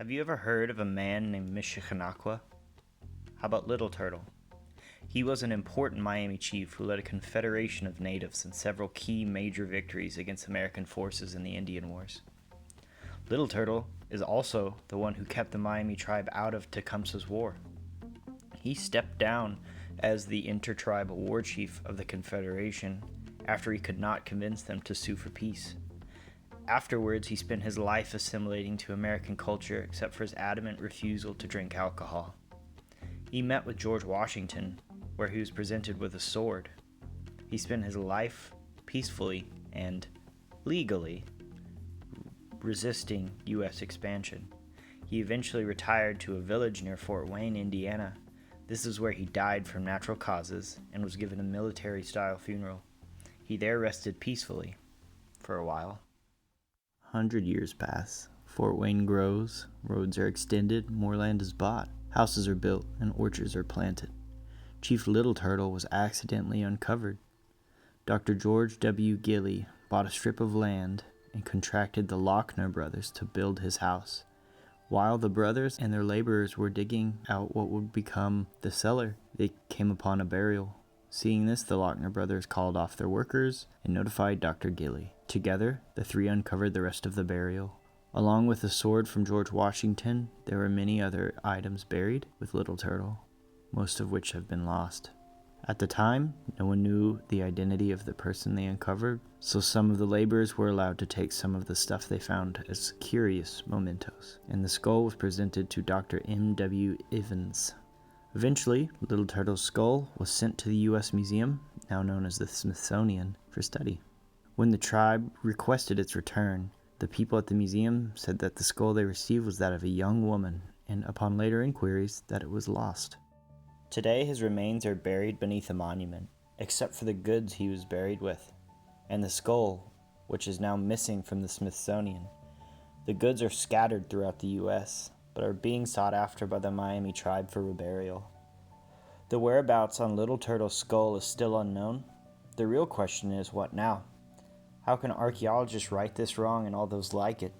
Have you ever heard of a man named Michiganaqua? How about Little Turtle? He was an important Miami chief who led a confederation of natives in several key major victories against American forces in the Indian Wars. Little Turtle is also the one who kept the Miami tribe out of Tecumseh's War. He stepped down as the intertribal war chief of the Confederation after he could not convince them to sue for peace. Afterwards, he spent his life assimilating to American culture except for his adamant refusal to drink alcohol. He met with George Washington, where he was presented with a sword. He spent his life peacefully and legally resisting U.S. expansion. He eventually retired to a village near Fort Wayne, Indiana. This is where he died from natural causes and was given a military-style funeral. He there rested peacefully for a while. 100 years pass. Fort Wayne grows, roads are extended, more land is bought, houses are built, and orchards are planted. Chief Little Turtle was accidentally uncovered. Dr. George W. Gilley bought a strip of land and contracted the Lochner brothers to build his house. While the brothers and their laborers were digging out what would become the cellar, they came upon a burial. Seeing this, the Lochner brothers called off their workers and notified Dr. Gilley. Together, the three uncovered the rest of the burial. Along with the sword from George Washington, there were many other items buried with Little Turtle, most of which have been lost. At the time, no one knew the identity of the person they uncovered, so some of the laborers were allowed to take some of the stuff they found as curious mementos, and the skull was presented to Dr. M.W. Ivins. Eventually, Little Turtle's skull was sent to the U.S. Museum, now known as the Smithsonian, for study. When the tribe requested its return, the people at the museum said that the skull they received was that of a young woman, and upon later inquiries, that it was lost. Today, his remains are buried beneath a monument, except for the goods he was buried with, and the skull, which is now missing from the Smithsonian. The goods are scattered throughout the U.S., but are being sought after by the Miami tribe for reburial. The whereabouts on Little Turtle's skull is still unknown. The real question is, what now? How can archaeologists right this wrong and all those like it?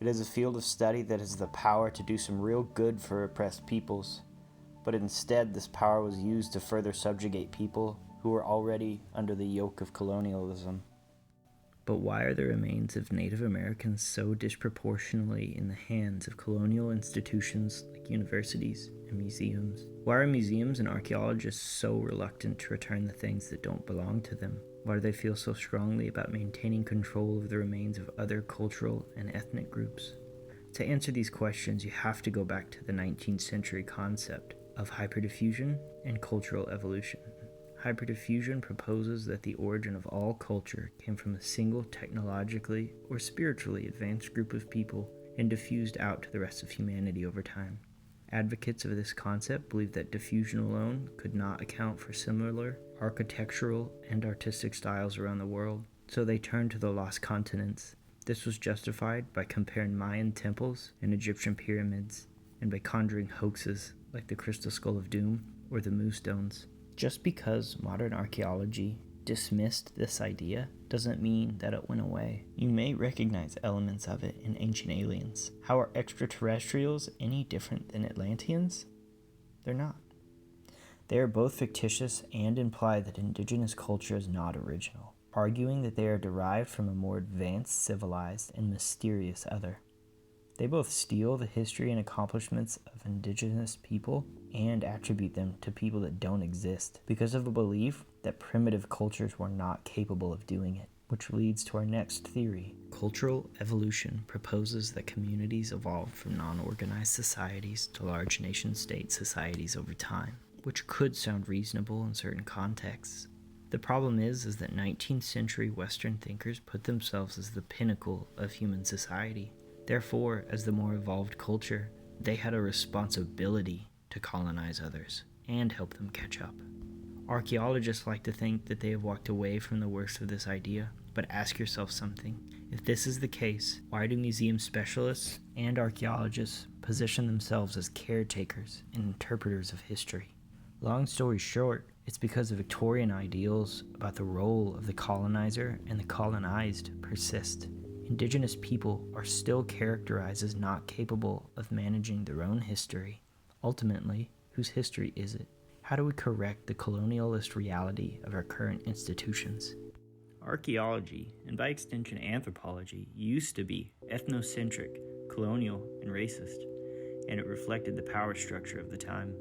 It is a field of study that has the power to do some real good for oppressed peoples, but instead this power was used to further subjugate people who were already under the yoke of colonialism. But why are the remains of Native Americans so disproportionately in the hands of colonial institutions like universities and museums? Why are museums and archaeologists so reluctant to return the things that don't belong to them? Why do they feel so strongly about maintaining control of the remains of other cultural and ethnic groups? To answer these questions, you have to go back to the 19th century concept of hyperdiffusion and cultural evolution. Hyperdiffusion proposes that the origin of all culture came from a single technologically or spiritually advanced group of people and diffused out to the rest of humanity over time. Advocates of this concept believe that diffusion alone could not account for similar architectural and artistic styles around the world, so they turned to the lost continents. This was justified by comparing Mayan temples and Egyptian pyramids, and by conjuring hoaxes like the Crystal Skull of Doom or the Moo Stones. Just because modern archaeology dismissed this idea doesn't mean that it went away. You may recognize elements of it in Ancient Aliens. How are extraterrestrials any different than Atlanteans? They're not. They are both fictitious and imply that indigenous culture is not original, arguing that they are derived from a more advanced, civilized, and mysterious other. They both steal the history and accomplishments of indigenous people and attribute them to people that don't exist because of a belief that primitive cultures were not capable of doing it, which leads to our next theory. Cultural evolution proposes that communities evolved from non-organized societies to large nation-state societies over time, which could sound reasonable in certain contexts. The problem is that 19th century Western thinkers put themselves as the pinnacle of human society. Therefore, as the more evolved culture, they had a responsibility to colonize others and help them catch up. Archaeologists like to think that they have walked away from the worst of this idea, but ask yourself something. If this is the case, why do museum specialists and archaeologists position themselves as caretakers and interpreters of history? Long story short, it's because the Victorian ideals about the role of the colonizer and the colonized persist. indigenous people are still characterized as not capable of managing their own history. Ultimately, whose history is it? How do we correct the colonialist reality of our current institutions? Archaeology, and by extension anthropology, used to be ethnocentric, colonial, and racist, and it reflected the power structure of the time.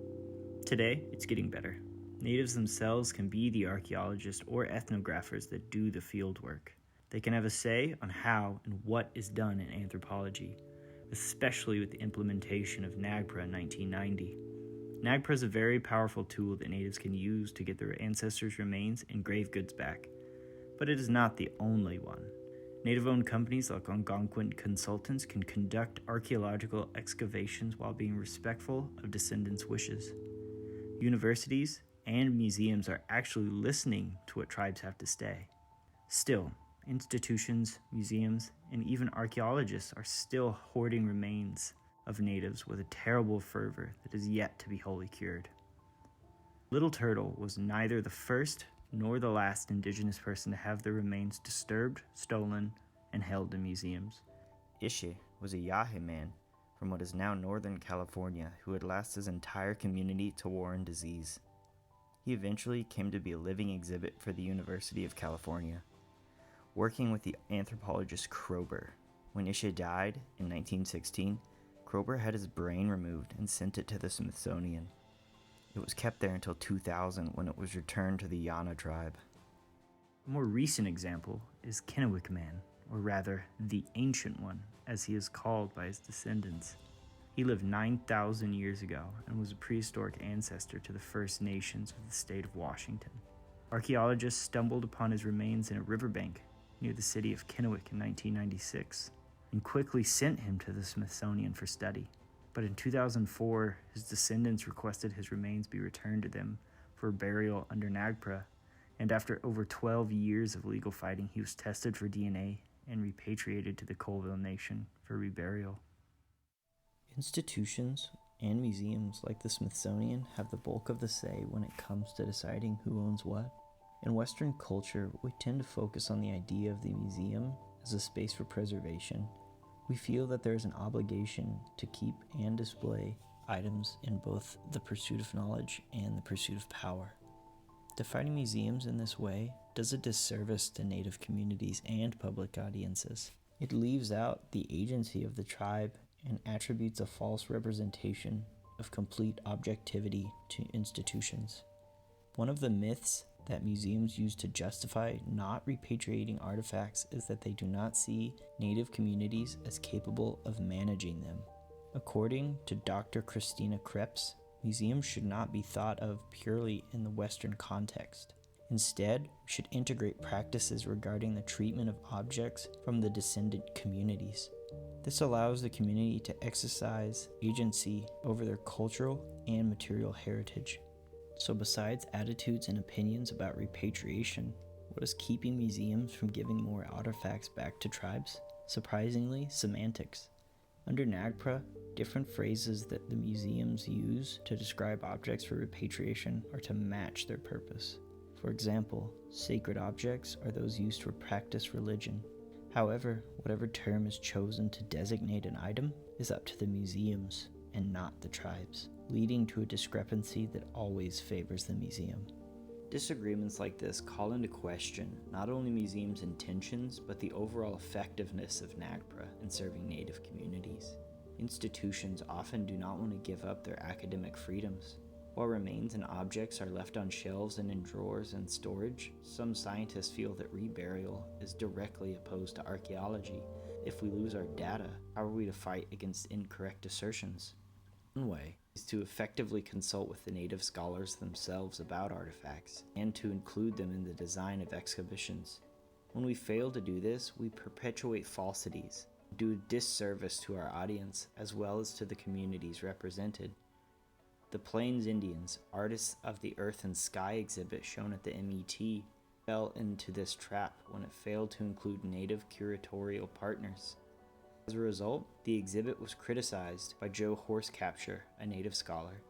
Today, it's getting better. Natives themselves can be the archaeologists or ethnographers that do the field work. They can have a say on how and what is done in anthropology, especially with the implementation of NAGPRA in 1990. NAGPRA is a very powerful tool that natives can use to get their ancestors' remains and grave goods back. But it is not the only one. Native-owned companies like Algonquin Consultants can conduct archaeological excavations while being respectful of descendants' wishes. Universities and museums are actually listening to what tribes have to say. Still, institutions, museums, and even archaeologists are still hoarding remains of natives with a terrible fervor that is yet to be wholly cured. Little Turtle was neither the first nor the last indigenous person to have their remains disturbed, stolen, and held in museums. Ishe was a Yahe man from what is now Northern California who had lost his entire community to war and disease. He eventually came to be a living exhibit for the University of California, working with the anthropologist Kroeber. When Ishe died in 1916, Kroeber had his brain removed and sent it to the Smithsonian. It was kept there until 2000 when it was returned to the Yana tribe. A more recent example is Kennewick Man, or rather, the Ancient One, as he is called by his descendants. He lived 9,000 years ago and was a prehistoric ancestor to the First Nations of the state of Washington. Archaeologists stumbled upon his remains in a riverbank near the city of Kennewick in 1996 and quickly sent him to the Smithsonian for study. But in 2004, his descendants requested his remains be returned to them for burial under NAGPRA, and after over 12 years of legal fighting, he was tested for DNA and repatriated to the Colville Nation for reburial. Institutions and museums like the Smithsonian have the bulk of the say when it comes to deciding who owns what. In Western culture, we tend to focus on the idea of the museum as a space for preservation. We feel that there is an obligation to keep and display items in both the pursuit of knowledge and the pursuit of power. Defining museums in this way does a disservice to Native communities and public audiences. It leaves out the agency of the tribe and attributes a false representation of complete objectivity to institutions. One of the myths that museums use to justify not repatriating artifacts is that they do not see Native communities as capable of managing them. According to Dr. Christina Krebs, museums should not be thought of purely in the Western context. Instead, we should integrate practices regarding the treatment of objects from the descendant communities. This allows the community to exercise agency over their cultural and material heritage. So besides attitudes and opinions about repatriation, what is keeping museums from giving more artifacts back to tribes? Surprisingly, semantics. Under NAGPRA, different phrases that the museums use to describe objects for repatriation are to match their purpose. For example, sacred objects are those used to practice religion. However, whatever term is chosen to designate an item is up to the museums and not the tribes, leading to a discrepancy that always favors the museum. Disagreements like this call into question not only museums' intentions, but the overall effectiveness of NAGPRA in serving Native communities. Institutions often do not want to give up their academic freedoms. While remains and objects are left on shelves and in drawers and storage, some scientists feel that reburial is directly opposed to archaeology. If we lose our data, how are we to fight against incorrect assertions? One way is to effectively consult with the Native scholars themselves about artifacts, and to include them in the design of exhibitions. When we fail to do this, we perpetuate falsities, do a disservice to our audience as well as to the communities represented. The Plains Indians, artists of the Earth and Sky exhibit shown at the MET, fell into this trap when it failed to include Native curatorial partners. As a result, the exhibit was criticized by Joe Horsecapture, a Native scholar.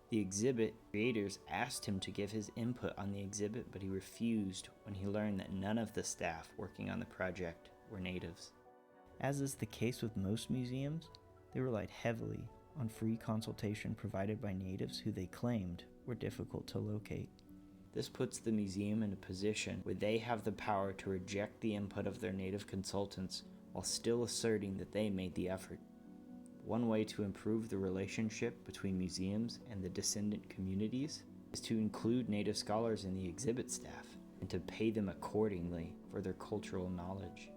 The exhibit creators asked him to give his input on the exhibit, but he refused when he learned that none of the staff working on the project were Natives. As is the case with most museums, they relied heavily on free consultation provided by natives who they claimed were difficult to locate. This puts the museum in a position where they have the power to reject the input of their native consultants while still asserting that they made the effort. One way to improve the relationship between museums and the descendant communities is to include native scholars in the exhibit staff and to pay them accordingly for their cultural knowledge.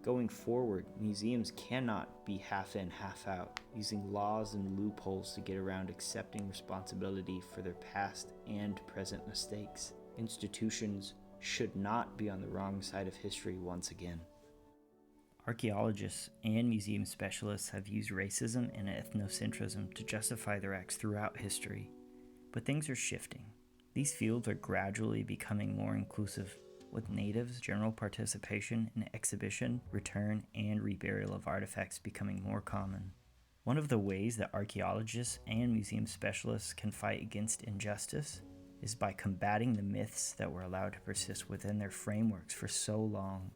Going forward, museums cannot be half in, half out, using laws and loopholes to get around accepting responsibility for their past and present mistakes. Institutions should not be on the wrong side of history once again. Archaeologists and museum specialists have used racism and ethnocentrism to justify their acts throughout history, but things are shifting. These fields are gradually becoming more inclusive, with natives' general participation in exhibition, return, and reburial of artifacts becoming more common. One of the ways that archaeologists and museum specialists can fight against injustice is by combating the myths that were allowed to persist within their frameworks for so long.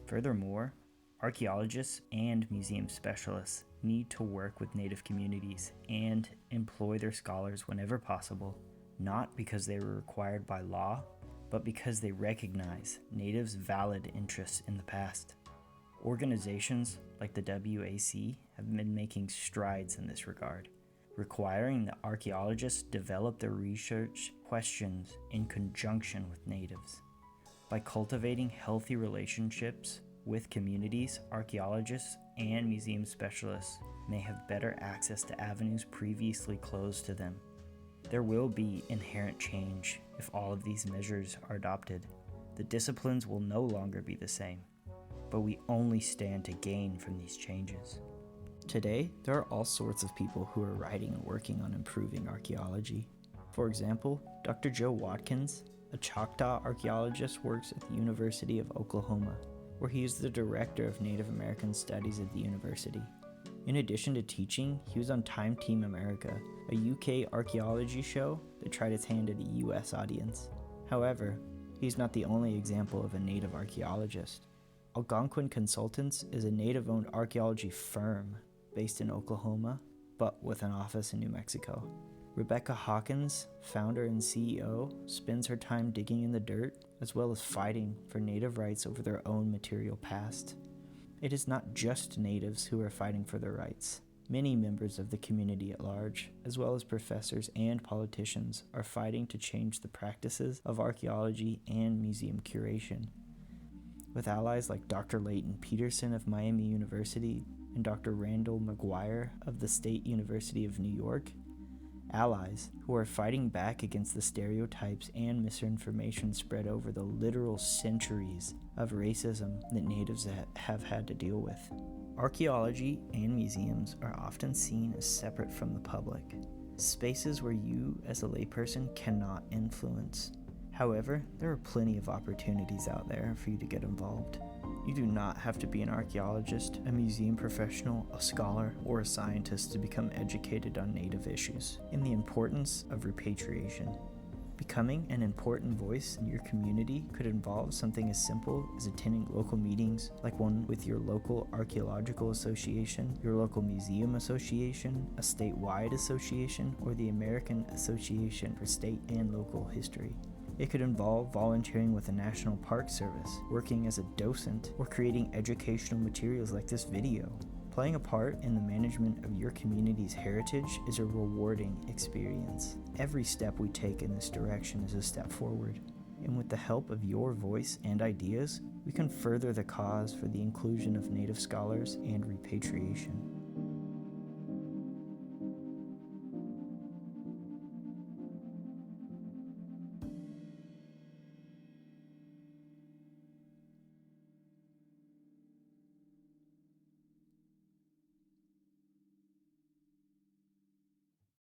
Furthermore, archaeologists and museum specialists need to work with native communities and employ their scholars whenever possible, not because they were required by law, but because they recognize natives' valid interests in the past. Organizations like the WAC have been making strides in this regard, requiring that archaeologists develop their research questions in conjunction with natives. By cultivating healthy relationships with communities, archaeologists and museum specialists may have better access to avenues previously closed to them. There will be inherent change if all of these measures are adopted. The disciplines will no longer be the same, but we only stand to gain from these changes. Today, there are all sorts of people who are writing and working on improving archaeology. For example, Dr. Joe Watkins, a Choctaw archaeologist, works at the University of Oklahoma, where he is the director of Native American Studies at the university. In addition to teaching, he was on Time Team America, a UK archaeology show that tried its hand at a US audience. However, he's not the only example of a native archaeologist. Algonquin Consultants is a native-owned archaeology firm based in Oklahoma, but with an office in New Mexico. Rebecca Hawkins, founder and CEO, spends her time digging in the dirt as well as fighting for native rights over their own material past. It is not just natives who are fighting for their rights. Many members of the community at large, as well as professors and politicians, are fighting to change the practices of archaeology and museum curation. With allies like Dr. Leighton Peterson of Miami University and Dr. Randall McGuire of the State University of New York, allies who are fighting back against the stereotypes and misinformation spread over the literal centuries of racism that natives have had to deal with. Archaeology and museums are often seen as separate from the public, spaces where you as a layperson cannot influence. However, there are plenty of opportunities out there for you to get involved. You do not have to be an archaeologist, a museum professional, a scholar, or a scientist to become educated on native issues and the importance of repatriation. Becoming an important voice in your community could involve something as simple as attending local meetings, like one with your local archaeological association, your local museum association, a statewide association, or the American Association for State and Local History. It could involve volunteering with the National Park Service, working as a docent, or creating educational materials like this video. Playing a part in the management of your community's heritage is a rewarding experience. Every step we take in this direction is a step forward, and with the help of your voice and ideas, we can further the cause for the inclusion of Native scholars and repatriation.